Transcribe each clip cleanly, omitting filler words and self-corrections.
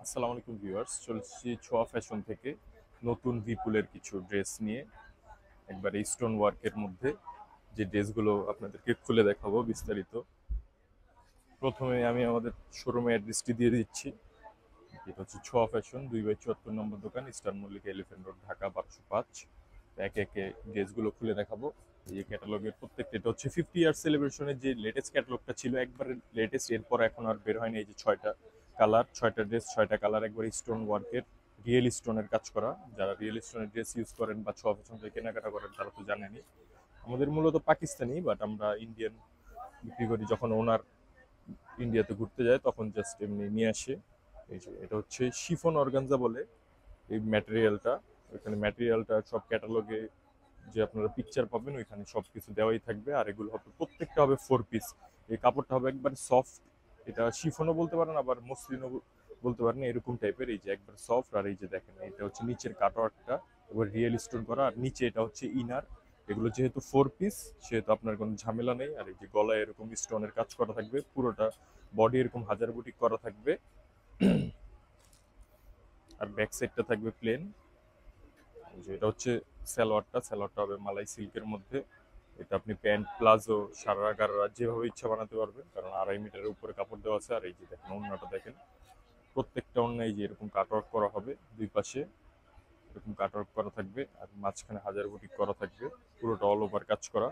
আসসালামু আলাইকুম ভিউয়ার্স, চলছি ছোঁয়া ফ্যাশন থেকে নতুন বিপুলের কিছু ড্রেস নিয়ে একবারে স্টোন ওয়ার্কের মধ্যে যে ড্রেসগুলো আপনাদেরকে খুলে দেখাবো বিস্তারিত। প্রথমে আমি আমাদের শোরুমে অ্যাড্রেসটি দিয়ে দিচ্ছি। এটা হচ্ছে ছোঁয়া ফ্যাশন 2/74 নম্বর দোকান, eastern Mallika elephant road, Dhaka 1205। একে একে ড্রেসগুলো খুলে দেখাবো। এই ক্যাটালগের প্রত্যেকটা, এটা হচ্ছে 50 ইয়ার সেলিব্রেশনের যে লেটেস্ট ক্যাটালগটা ছিল, একবারে লেটেস্ট, এরপর এখন আর বের হয়নি। এই যে 6টা কালার, 6টা ড্রেস, 6টা কালার, একবার স্টোন ওয়ার্কের, রিয়েল স্টোনের কাজ করা। যারা রিয়েল স্টোনের ড্রেস ইউজ করেন বা ছোঁয়া ফ্যাশন থেকে কেনাকাটা করেন তারা তো জানেনই। আমাদের মূলত পাকিস্তানি, বাট আমরা ইন্ডিয়ান বিক্রি করি। যখন ওনার ইন্ডিয়াতে ঘুরতে যায় তখন জাস্ট এমনি নিয়ে আসে। এই যে এটা হচ্ছে শিফন অর্গানজা বলে এই ম্যাটেরিয়ালটা। ওইখানে ম্যাটেরিয়ালটা সব ক্যাটালগে যে আপনারা পিকচার পাবেন ওইখানে সব কিছু দেওয়াই থাকবে। আর এগুলো হবে প্রত্যেকটা হবে 4 পিস। এই কাপড়টা হবে একবারে সফট। এটা শিফনও বলতে পারেন, আবার মসলিনও বলতে পারেন, এরকম টাইপের। এই যে একবার সফট। আর এই যে দেখেন, এটা হচ্ছে নিচের কাটওয়ার্কটা এবার রিয়েল স্টোন করা, আর নিচে এটা হচ্ছে ইনার। এগুলো যেহেতু 4 পিস সেহেতু আপনার কোনো ঝামেলা নেই। আর এই যে গলায় এরকম স্টোনের কাজ করা থাকবে, পুরোটা বডি এরকম হাজার বুটিক করা থাকবে। আর ব্যাক সাইডটা থাকবে প্লেন। যে এটা হচ্ছে সালোয়ারটা হবে মালাই সিল্কের মধ্যে। এটা আপনি প্যান্ট, প্লাজো, সারারা, গারারা যেভাবে ইচ্ছা বানাতে পারবেন, কারণ 2.5 মিটারের উপরে কাপড় দেওয়া আছে। আর এই যে দেখেন ওড়নাটা দেখেন, প্রত্যেকটা ওড়নায় যে এরকম কাটওয়ার্ক করা হবে, দুই পাশে এরকম কাটওয়ার্ক করা থাকবে, আর মাঝখানে হাজার বুটিক করা থাকবে, পুরোটা অল ওভার কাজ করা।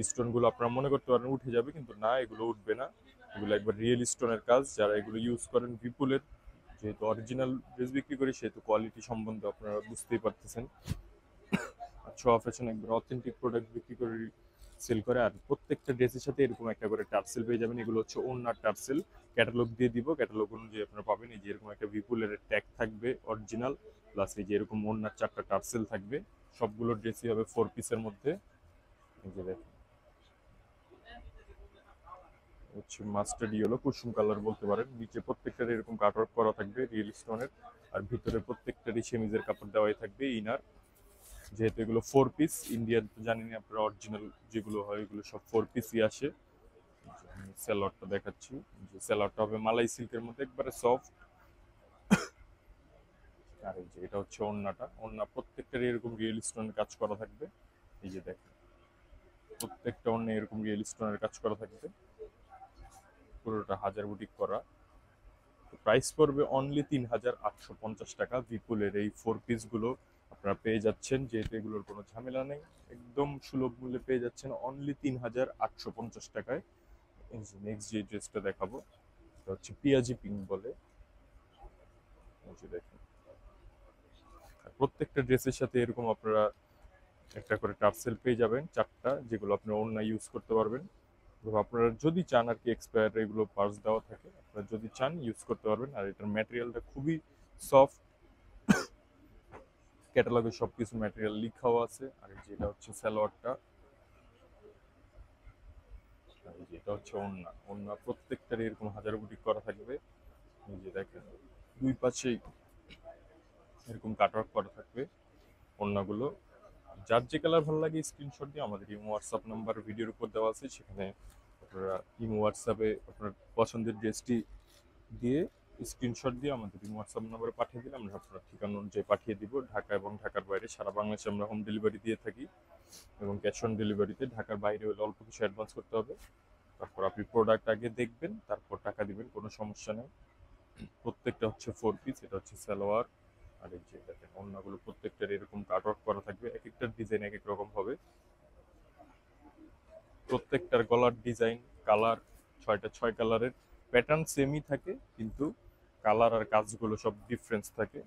স্টোনগুলো আপনারা মনে করতে পারেন উঠে যাবে, কিন্তু না, এগুলো উঠবে না। এগুলো একবার রিয়েল স্টোনের কাজ। যারা এগুলো ইউজ করেন বিপুলের, যেহেতু অরিজিনাল ড্রেস বিক্রি করি সেহেতু কোয়ালিটি সম্বন্ধে আপনারা বুঝতেই পারতেছেন। ছোঁয়া ফ্যাশন একবার অথেন্টিক প্রোডাক্ট বিক্রি করে সেল করে। আর প্রত্যেকটা ড্রেসের সাথে এরকম একটা করে টার্সেল পেয়ে যাবেন। এগুলো হচ্ছে ওড়নার টার্সেল। ক্যাটালগ দিয়ে দিব, ক্যাটালগ অনুযায়ী আপনারা পাবেন। এই যে এরকম একটা বিপুলের ট্যাগ থাকবে অরিজিনাল, প্লাস এই যে এরকম ওড়নার 4টা টার্সেল থাকবে। সবগুলো ড্রেসই হবে 4 পিসের মধ্যে। এই যে দেখেন, হচ্ছে মাস্টার্ড ইয়েলো, কুসুম কালার বলতে পারেন। নিচে প্রত্যেকটার এরকম কাটওয়ার্ক করা থাকবে রিয়েল স্টোনের। আর ভিতরে প্রত্যেকটারই সেমিজের কাপড় দেওয়াই থাকবে, ইনার। যেহেতু এগুলো 4 পিস, ইন্ডিয়ান তো জানেনই আপনারা, অরিজিনাল যেগুলো হয় এগুলো সব 4 পিসই আসে। আমি স্যালোয়ারটা দেখাচ্ছি। যে স্যালোয়ারটা হবে মালাই সিল্কের মধ্যে, একবারে সফট। আর এই যে এটা হচ্ছে ওড়নাটা, ওড়না প্রত্যেকটার এরকম রিয়েল স্টোনের কাজ করা থাকবে। এই যে দেখেন, প্রত্যেকটা ওড়না এরকম রিয়েল স্টোনের কাজ করা থাকবে, পুরোটা হাজার বুটিক করা। প্রাইস পড়বে অনলি 3850 টাকা। বিপুলের এই 4 পিসগুলো আপনারা পেয়ে যাচ্ছেন, যেহেতু এগুলোর কোনো ঝামেলা নেই, একদম সুলভ মূল্যে পেয়ে যাচ্ছেন অনলি 3850 টাকায়। নেক্সট যে ড্রেসটা দেখাবো এটা হচ্ছে পিয়াজি পিঙ্ক বলে। এই যে দেখেন, আর প্রত্যেকটা ড্রেসের সাথে এরকম আপনারা একটা করে টার্সেল পেয়ে যাবেন, 4টা, যেগুলো আপনি অন্য ইউজ করতে পারবেন। এবং আপনারা যদি চান আর কি, এক্সপায়ার এগুলো পার্স দেওয়া থাকে, আপনারা যদি চান ইউজ করতে পারবেন। আর এটার ম্যাটেরিয়ালটা খুবই সফট। ক্যাটালগে সবকিছু ম্যাটেরিয়াল লিখাও আছে। আর এই যে এটা হচ্ছে সালোয়ারটা। আর এই যে এটা হচ্ছে ওড়না। ওড়না প্রত্যেকটার এরকম হাজার বুটিক করা থাকবে। এই যে দেখেন, দুই পাশেই এরকম কাটওয়ার্ক করা থাকবে ওড়নাগুলো। যার যে কালার ভালো লাগে স্ক্রিনশট দিয়ে আমাদের ইমো হোয়াটসঅ্যাপ নাম্বার ভিডিওর উপর দেওয়া আছে, সেখানে আপনারা ইমো হোয়াটসঅ্যাপে আপনার পছন্দের ড্রেসটি দিয়ে স্ক্রিনশট দিয়ে আমাদের ইমো হোয়াটসঅ্যাপ নাম্বারে পাঠিয়ে দিলে আমরা আপনার ঠিকানা অনুযায়ী পাঠিয়ে দিব। ঢাকা এবং ঢাকার বাইরে সারা বাংলাদেশে আমরা হোম ডেলিভারি দিয়ে থাকি, এবং ক্যাশ অন ডেলিভারিতে। ঢাকার বাইরে হলে অল্প কিছু অ্যাডভান্স করতে হবে, তারপর আপনি প্রোডাক্ট আগে দেখবেন, তারপর টাকা দিবেন, কোনো সমস্যা নেই। প্রত্যেকটা হচ্ছে 4 পিস। এটা হচ্ছে সালোয়ার। আর এই যে দেখেন ওড়নাগুলো প্রত্যেকটার এরকম কাটওয়ার্ক করা থাকবে, এক একটার ডিজাইন এক এক রকম হবে। প্রত্যেকটার গলার ডিজাইন, কালার, 6টা 6 কালারের প্যাটার্ন সেমই থাকে, কিন্তু কালার আর কাজগুলো সব ডিফারেন্স থাকে।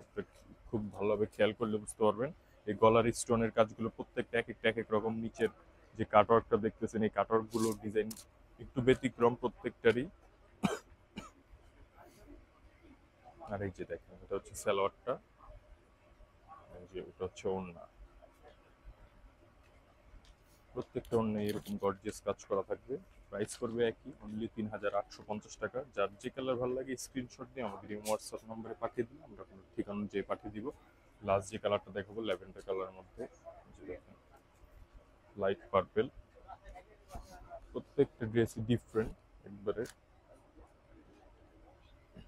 আপনি খুব ভালোভাবে খেয়াল করলে বুঝতে পারবেন। এই গলার স্টোনের কাজগুলো প্রত্যেকটা এক একটা এক এক রকম। নিচের যে কাটওয়ার্কটা দেখতেছেন, এই কাটওয়ার্কগুলো ডিজাইন একটু ব্যতিক্রম প্রত্যেকটারই। আর এই যে দেখেন, এটা হচ্ছে সালোয়ারটা। এই যে এটা হচ্ছে ওড়না। প্রত্যেকটা ওড়নায় এরকম গর্জিয়াস কাজ করা থাকবে। প্রাইস করবে একই, অনলি 3850 টাকা। যার যে কালার ভালো লাগে স্ক্রিনশট দিয়ে আমাদের এই হোয়াটসঅ্যাপ নম্বরে পাঠিয়ে দিন, আমরা আপনার ঠিকানা অনুযায়ী পাঠিয়ে দিব। লাস্ট যে কালারটা দেখাবো ল্যাভেন্ডার কালারের মধ্যে, যে দেখেন লাইট পার্পেল। প্রত্যেকটা ড্রেসই ডিফারেন্ট একবারে।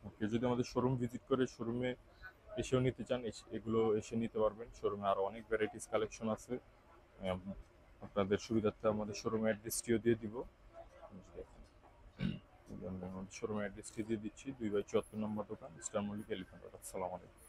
ওকে, যদি আমাদের শোরুম ভিজিট করে শোরুমে এসেও নিতে চান, এগুলো এসে নিতে পারবেন। শোরুমে আরো অনেক ভ্যারাইটিস কালেকশন আছে। আম, আপনাদের সুবিধার্থে আমাদের শোরুমের অ্যাড্রেসটিও দিয়ে দিব। দেখেন, শোরুমের অ্যাড্রেসটি দিয়ে দিচ্ছি, 2/74 নম্বর দোকান, ইস্টার মল্লিক, এলিফ্যান্ট রোড। আসসালামু আলাইকুম।